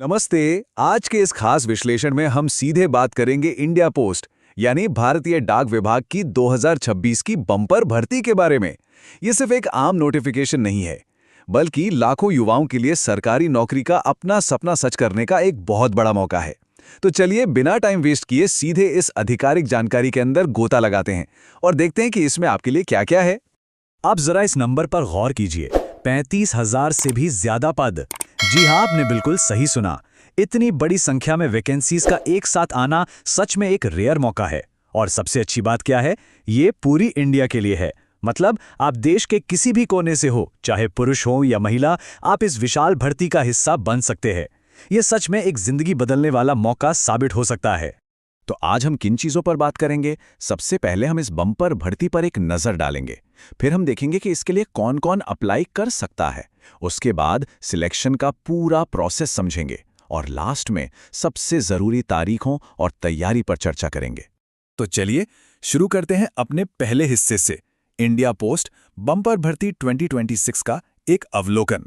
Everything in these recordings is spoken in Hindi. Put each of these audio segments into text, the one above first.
नमस्ते। आज के इस खास विश्लेषण में हम सीधे बात करेंगे इंडिया पोस्ट यानी भारतीय डाक विभाग की 2026 की बम्पर भर्ती के बारे में। ये सिर्फ एक आम नोटिफिकेशन नहीं है, बल्कि लाखों युवाओं के लिए सरकारी नौकरी का अपना सपना सच करने का एक बहुत बड़ा मौका है। तो चलिए बिना टाइम वेस्ट किए सीधे इस आधिकारिक जानकारी के अंदर गोता लगाते हैं और देखते हैं कि इसमें आपके लिए क्या-क्या है। आप जरा इस नंबर पर गौर कीजिए, 35,000 से भी ज्यादा पद। जी हाँ, आपने बिल्कुल सही सुना। इतनी बड़ी संख्या में वैकेंसीज का एक साथ आना सच में एक रेयर मौका है। और सबसे अच्छी बात क्या है, ये पूरी इंडिया के लिए है। मतलब आप देश के किसी भी कोने से हो, चाहे पुरुष हो या महिला, आप इस विशाल भर्ती का हिस्सा बन सकते हैं। ये सच में एक जिंदगी बदलने वाला मौका साबित हो सकता है। तो आज हम किन चीजों पर बात करेंगे? सबसे पहले हम इस बम्पर भर्ती पर एक नजर डालेंगे। फिर हम देखेंगे कि इसके लिए कौन-कौन अप्लाई कर सकता है। उसके बाद सिलेक्शन का पूरा प्रोसेस समझेंगे और लास्ट में सबसे जरूरी तारीखों और तैयारी पर चर्चा करेंगे। तो चलिए शुरू करते हैं अपने पहले हिस्से से, इंडिया पोस्ट बम्पर भर्ती 2026 का एक अवलोकन।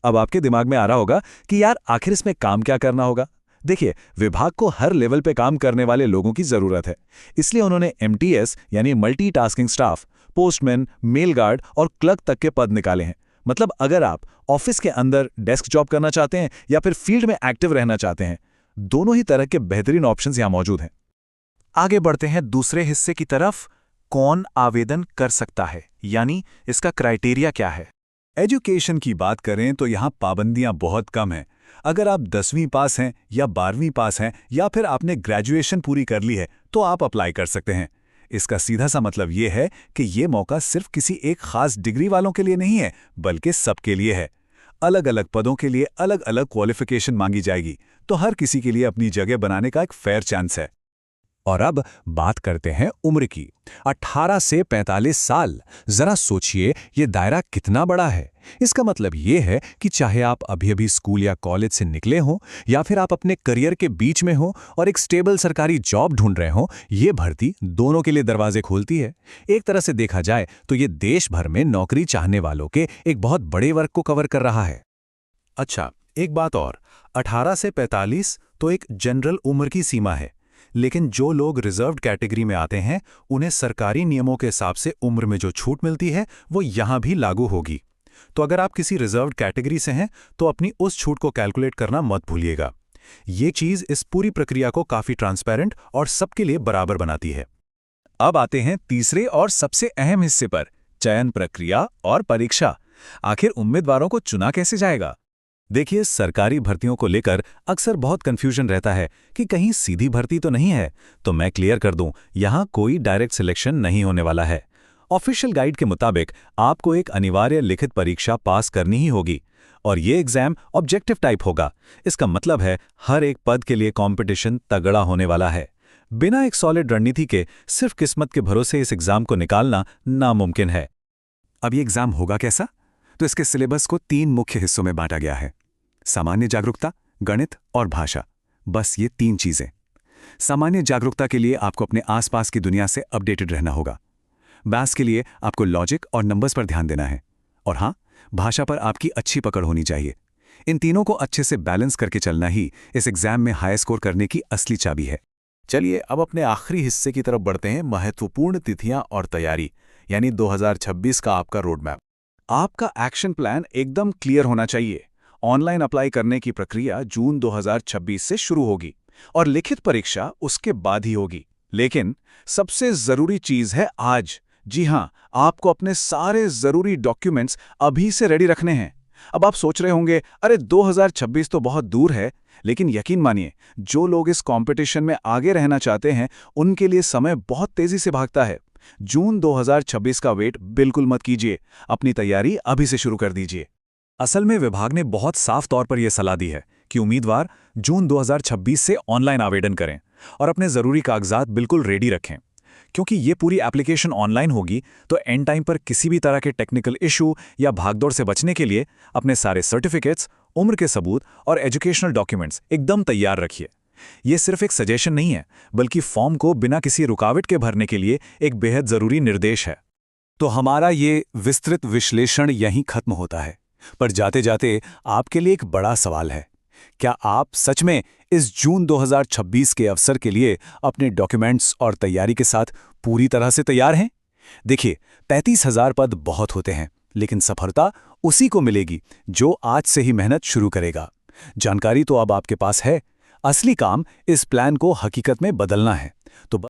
अब आपके दिमाग में आ रहा होगा कि यार आखिर इसमें काम क्या करना होगा। देखिए, विभाग को हर लेवल पे काम करने वाले लोगों की जरूरत है। इसलिए उन्होंने एमटीएस यानी multitasking staff, postman, mail guard और क्लर्क तक के पद निकाले हैं। मतलब अगर आप ऑफिस के अंदर डेस्क जॉब करना चाहते हैं या फिर फील्ड में एक्टिव रहना चाहते हैं, दोनों ही तरह के बेहतरीन ऑप्शंस यहां मौजूद हैं। आगे बढ़ते हैं दूसरे हिस्से की तरफ। कौन आवेदन कर सकता है, यानी इसका क्राइटेरिया क्या है। एजुकेशन की बात करें तो यहाँ पाबंदियां बहुत कम हैं। अगर आप 10वीं पास हैं या 12वीं पास हैं या फिर आपने ग्रेजुएशन पूरी कर ली है तो आप अप्लाई कर सकते हैं। इसका सीधा सा मतलब ये है कि ये मौका सिर्फ किसी एक खास डिग्री वालों के लिए नहीं है, बल्कि सबके लिए है। अलग अलग पदों के लिए अलग अलग क्वालिफिकेशन मांगी जाएगी, तो हर किसी के लिए अपनी जगह बनाने का एक फेयर चांस है। और अब बात करते हैं उम्र की। 18 से 45 साल। जरा सोचिए, ये दायरा कितना बड़ा है। इसका मतलब ये है कि चाहे आप अभी स्कूल या कॉलेज से निकले हों या फिर आप अपने करियर के बीच में हो और एक स्टेबल सरकारी जॉब ढूंढ रहे हो, ये भर्ती दोनों के लिए दरवाजे खोलती है। एक तरह से देखा जाए तो ये देश भर में नौकरी चाहने वालों के एक बहुत बड़े वर्ग को कवर कर रहा है। अच्छा, एक बात और, 18 से 45 तो एक जनरल उम्र की सीमा है, लेकिन जो लोग रिजर्व्ड कैटेगरी में आते हैं उन्हें सरकारी नियमों के हिसाब से उम्र में जो छूट मिलती है वो यहां भी लागू होगी। तो अगर आप किसी रिजर्व्ड कैटेगरी से हैं तो अपनी उस छूट को कैलकुलेट करना मत भूलिएगा। ये चीज इस पूरी प्रक्रिया को काफी ट्रांसपेरेंट और सबके लिए बराबर बनाती है। अब आते हैं तीसरे और सबसे अहम हिस्से पर, चयन प्रक्रिया और परीक्षा। आखिर उम्मीदवारों को चुना कैसे जाएगा? देखिए, सरकारी भर्तियों को लेकर अक्सर बहुत कंफ्यूजन रहता है कि कहीं सीधी भर्ती तो नहीं है। तो मैं क्लियर कर दूं, यहां कोई डायरेक्ट सिलेक्शन नहीं होने वाला है। ऑफिशियल गाइड के मुताबिक आपको एक अनिवार्य लिखित परीक्षा पास करनी ही होगी और ये एग्जाम ऑब्जेक्टिव टाइप होगा। इसका मतलब है हर एक पद के लिए कंपटीशन तगड़ा होने वाला है। बिना एक सॉलिड रणनीति के सिर्फ किस्मत के भरोसे इस एग्जाम को निकालना नामुमकिन है। अब ये एग्जाम होगा कैसा? तो इसके सिलेबस को 3 मुख्य हिस्सों में बांटा गया है: सामान्य जागरूकता, गणित और भाषा। बस ये 3 चीजें। सामान्य जागरूकता के लिए आपको अपने आसपास की दुनिया से अपडेटेड रहना होगा। मैथ्स के लिए आपको लॉजिक और नंबर्स पर ध्यान देना है। और हाँ, भाषा पर आपकी अच्छी पकड़ होनी चाहिए। इन तीनों को अच्छे से बैलेंस करके चलना ही इस एग्जाम में हाई स्कोर करने की असली चाबी है। चलिए अब अपने आखिरी हिस्से की तरफ बढ़ते हैं, महत्वपूर्ण तिथियां और तैयारी, यानी 2026 का आपका रोड मैप। आपका एक्शन प्लान एकदम क्लियर होना चाहिए। ऑनलाइन अप्लाई करने की प्रक्रिया जून 2026 से शुरू होगी और लिखित परीक्षा उसके बाद ही होगी। लेकिन सबसे जरूरी चीज है आज। जी हां, आपको अपने सारे जरूरी डॉक्यूमेंट्स अभी से रेडी रखने हैं। अब आप सोच रहे होंगे, अरे 2026 तो बहुत दूर है। लेकिन यकीन मानिए, जो लोग इस कंपटीशन में आगे रहना चाहते हैं उनके लिए समय बहुत तेजी से भागता है। जून 2026 का वेट बिल्कुल मत कीजिए। अपनी तैयारी अभी से शुरू कर दीजिए। असल में विभाग ने बहुत साफ तौर पर यह सलाह दी है कि उम्मीदवार जून 2026 से ऑनलाइन आवेदन करें और अपने जरूरी कागजात बिल्कुल रेडी रखें। क्योंकि ये पूरी एप्लीकेशन ऑनलाइन होगी, तो एंड टाइम पर किसी भी तरह के टेक्निकल इशू या भागदौड़ से बचने के लिए अपने सारे सर्टिफिकेट्स, उम्र के सबूत और एजुकेशनल डॉक्यूमेंट्स एकदम तैयार रखिए। ये सिर्फ एक सजेशन नहीं है, बल्कि फॉर्म को बिना किसी रुकावट के भरने के लिए एक बेहद जरूरी निर्देश है। तो हमारा ये विस्तृत विश्लेषण यहीं खत्म होता है। पर जाते जाते आपके लिए एक बड़ा सवाल है क्या आप सच में इस जून 2026 के अवसर के लिए अपने डॉक्यूमेंट्स और तैयारी के साथ पूरी तरह से तैयार हैं? देखिए, 35,000 पद बहुत होते हैं, लेकिन सफलता उसी को मिलेगी जो आज से ही मेहनत शुरू करेगा। जानकारी तो अब आपके पास है, असली काम इस प्लान को हकीकत में बदलना है। तो